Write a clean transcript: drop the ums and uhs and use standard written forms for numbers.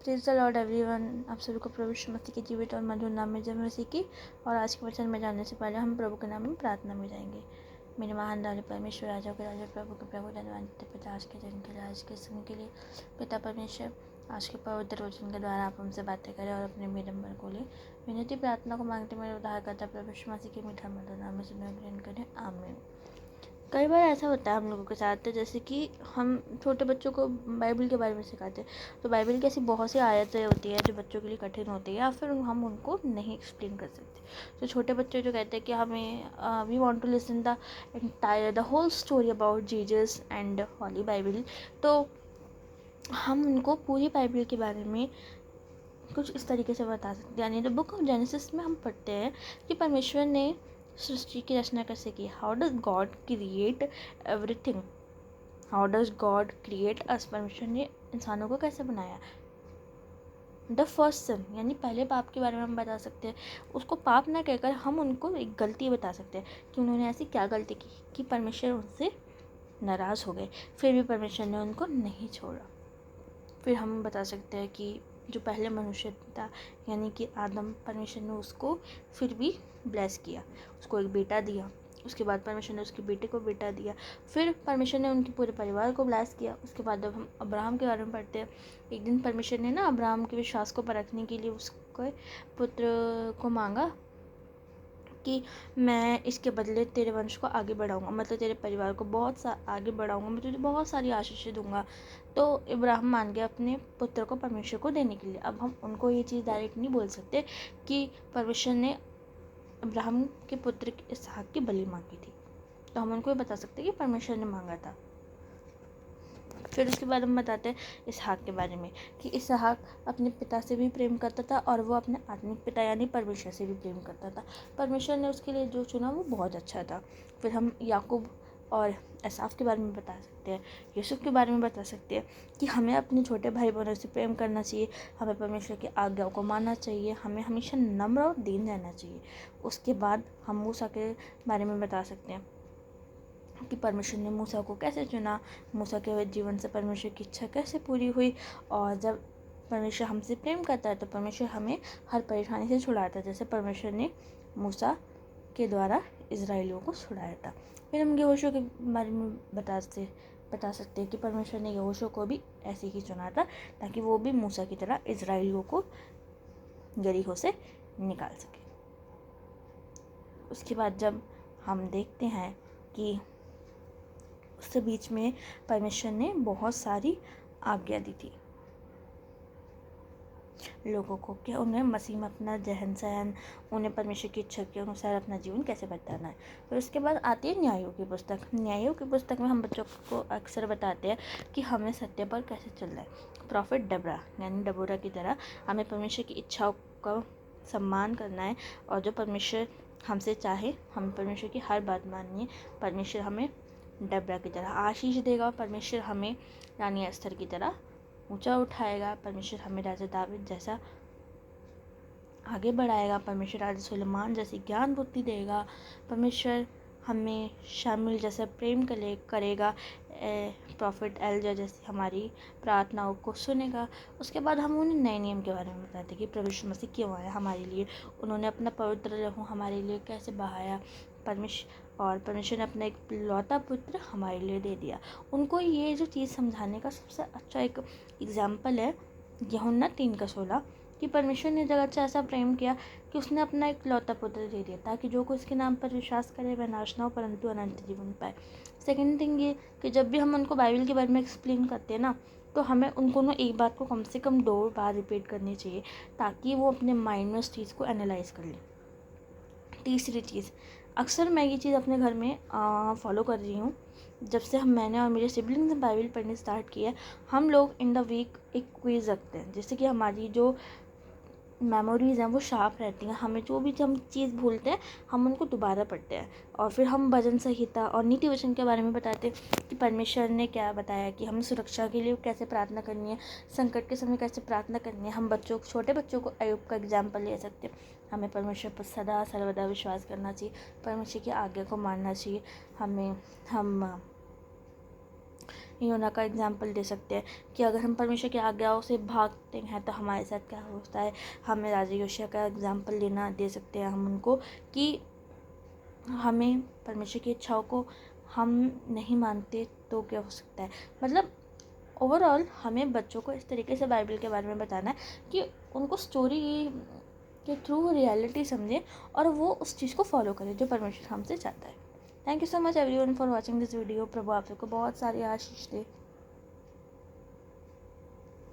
Praise the Lord everyone. आप सभी को प्रभु यीशु मसीह के जीवित और मधुर नाम में जय मसीह की। और आज के वचन में जाने से पहले हम प्रभु के नाम में प्रार्थना में जाएंगे। मेरे महान दानी परमेश्वर, राजा के राजा, प्रभु के प्रभु, धन्यवाद पिता, आज के दिन के लिए, आज के समय के लिए। पिता परमेश्वर, आज के पवित्र वचन के द्वारा आप हमसे बातें करें और अपने विडंबन को ले। विनती प्रार्थना को मांगते मेरे उद्धार करता प्रभु यीशु मसीह के मीठा मधुर नाम में सुनकर ग्रहण करें, आमीन। कई बार ऐसा होता है हम लोगों के साथ, जैसे कि हम छोटे बच्चों को बाइबल के बारे में सिखाते हैं, तो बाइबल की ऐसी बहुत सी आयतें होती है जो बच्चों के लिए कठिन होती है या फिर हम उनको नहीं एक्सप्लेन कर सकते। तो छोटे बच्चे जो कहते हैं कि हमें we want to listen the whole story about Jesus and Holy Bible, तो हम उनको पूरी बाइबल के बारे में कुछ इस तरीके से बता सकते हैं। यानी द बुक ऑफ जेनेसिस में हम पढ़ते हैं कि परमेश्वर ने सृष्टि की रचना कैसे की। How does God create everything, how does God create us, परमेश्वर ने इंसानों को कैसे बनाया। द फर्स्ट सन, यानी पहले पाप के बारे में हम बता सकते हैं। उसको पाप ना कहकर हम उनको एक गलती बता सकते हैं कि उन्होंने ऐसी क्या गलती की कि परमेश्वर उनसे नाराज़ हो गए, फिर भी परमेश्वर ने उनको नहीं छोड़ा। फिर हम बता सकते हैं कि जो पहले मनुष्य था यानी कि आदम, परमेश्वर ने उसको फिर भी ब्लेस किया, उसको एक बेटा दिया। उसके बाद परमेश्वर ने उसके बेटे को बेटा दिया। फिर परमेश्वर ने उनके पूरे परिवार को ब्लेस किया। उसके बाद जब हम अब्राहम के बारे में पढ़ते हैं, एक दिन परमेश्वर ने ना अब्राहम के विश्वास को परखने के लिए उसके पुत्र को मांगा कि मैं इसके बदले तेरे वंश को आगे बढ़ाऊंगा, मतलब तेरे परिवार को बहुत आगे बढ़ाऊंगा, मैं तुझे बहुत सारी आशीषें दूंगा। तो इब्राहिम मान गया अपने पुत्र को परमेश्वर को देने के लिए। अब हम उनको ये चीज़ डायरेक्ट नहीं बोल सकते कि परमेश्वर ने इब्राहिम के पुत्र इसहाक की बलि मांगी थी, तो हम उनको ये बता सकते हैं कि परमेश्वर ने मांगा था। फिर उसके बाद हम बताते हैं इसहाक के बारे में कि इसहाक अपने पिता से भी प्रेम करता था और वो अपने आत्मिक पिता यानी परमेश्वर से भी प्रेम करता था। परमेश्वर ने उसके लिए जो चुना वो बहुत अच्छा था। फिर हम याकूब और एसाफ के बारे में बता सकते हैं, यूसुफ के बारे में बता सकते हैं कि हमें अपने छोटे भाई बहनों से प्रेम करना चाहिए, हमें परमेश्वर की आज्ञाओं को मानना चाहिए, हमें हमेशा नम्र और दीन रहना चाहिए। उसके बाद हम मूसा के बारे में बता सकते हैं कि परमेश्वर ने मूसा को कैसे चुना, मूसा के जीवन से परमेश्वर की इच्छा कैसे पूरी हुई। और जब परमेश्वर हमसे प्रेम करता है तो परमेश्वर हमें हर परेशानी से छुड़ाता है, जैसे परमेश्वर ने मूसा के द्वारा इजराइलियों को छुड़ाया था। फिर हम यहोशू के बारे में बता सकते हैं कि परमेश्वर ने यहोशू को भी ऐसे ही चुना था ताकि वो भी मूसा की तरह इजराइलियों को यरीहो से निकाल सके। उसके बाद जब हम देखते हैं कि उसके बीच में परमेश्वर ने बहुत सारी आज्ञा दी थी लोगों को कि उन्हें मसीह में अपना जहन सहन, उन्हें परमेश्वर की इच्छा के अनुसार अपना जीवन कैसे बिताना है। फिर उसके बाद आती है न्यायों की पुस्तक। न्यायों की पुस्तक में हम बच्चों को अक्सर बताते हैं कि हमें सत्य पर कैसे चलना है। प्रॉफिट डबरा यानी डबोरा की तरह हमें परमेश्वर की इच्छाओं का सम्मान करना है, और जो परमेश्वर हमसे चाहे हमें परमेश्वर की हर बात माननी है। परमेश्वर हमें डबरा की तरह आशीष देगा, परमेश्वर हमें रानी अस्थर की तरह ऊंचा उठाएगा, परमेश्वर हमें राजा दाऊद जैसा आगे बढ़ाएगा, परमेश्वर राजा सुलेमान जैसी ज्ञान बुद्धि देगा, परमेश्वर हमें शामिल जैसा प्रेम करेगा, प्रॉफिट एलिया जैसी हमारी प्रार्थनाओं को सुनेगा। उसके बाद हम उन्हें नए नियम के बारे में बताते हैं कि प्रभु यीशु मसीह क्यों आया हमारे लिए, उन्होंने अपना पवित्र लहू हमारे लिए कैसे बहाया, परमेश्वर ने अपना एक लौता पुत्र हमारे लिए दे दिया। उनको ये जो चीज़ समझाने का सबसे अच्छा एक एग्जाम्पल है यूहन्ना 3:16 कि परमेश्वर ने जगत से ऐसा प्रेम किया कि उसने अपना एक लौता पुत्र दे दिया ताकि जो कोई उसके नाम पर विश्वास करे वह नाश ना हो परंतु अनंत जीवन पाए। सेकेंड थिंग ये कि जब भी हम उनको बाइबल के बारे में एक्सप्लेन करते हैं ना, तो हमें उनको ना एक बात को कम से कम 2 बार रिपीट करनी चाहिए ताकि वो अपने माइंड में उस चीज़ को एनालाइज कर लें। तीसरी चीज़, अक्सर मैं ये चीज़ अपने घर में फॉलो कर रही हूँ। जब से मैंने और मेरे सिबलिंग्स ने बाइबल पढ़ने स्टार्ट किया, हम लोग इन द वीक एक क्विज़ रखते हैं जिससे कि हमारी जो मेमोरीज़ हैं वो शार्प रहती हैं। हमें जो भी हम चीज़ भूलते हैं हम उनको दोबारा पढ़ते हैं, और फिर हम भजन संहिता और नीति वचन के बारे में बताते हैं कि परमेश्वर ने क्या बताया कि हमें सुरक्षा के लिए कैसे प्रार्थना करनी है, संकट के समय कैसे प्रार्थना करनी है। हम छोटे बच्चों को अय्यूब का एग्जाम्पल ले सकते हैं। हमें परमेश्वर पर सदा सर्वदा विश्वास करना चाहिए, परमेश्वर की आज्ञा को मानना चाहिए। हम योना का एग्जाम्पल दे सकते हैं कि अगर हम परमेश्वर की आज्ञाओं से भागते हैं तो हमारे साथ क्या होता है। हमें राजा योशिया का एग्जाम्पल दे सकते हैं हम उनको कि हमें परमेश्वर की इच्छाओं को हम नहीं मानते तो क्या हो सकता है। मतलब ओवरऑल हमें बच्चों को इस तरीके से बाइबल के बारे में बताना है कि उनको स्टोरी के थ्रू रियलिटी समझें और वो उस चीज़ को फॉलो करें जो परमेश्वर हमसे चाहता है। Thank you so much everyone for watching this video. प्रभु आप सबको बहुत सारी आशीष दे।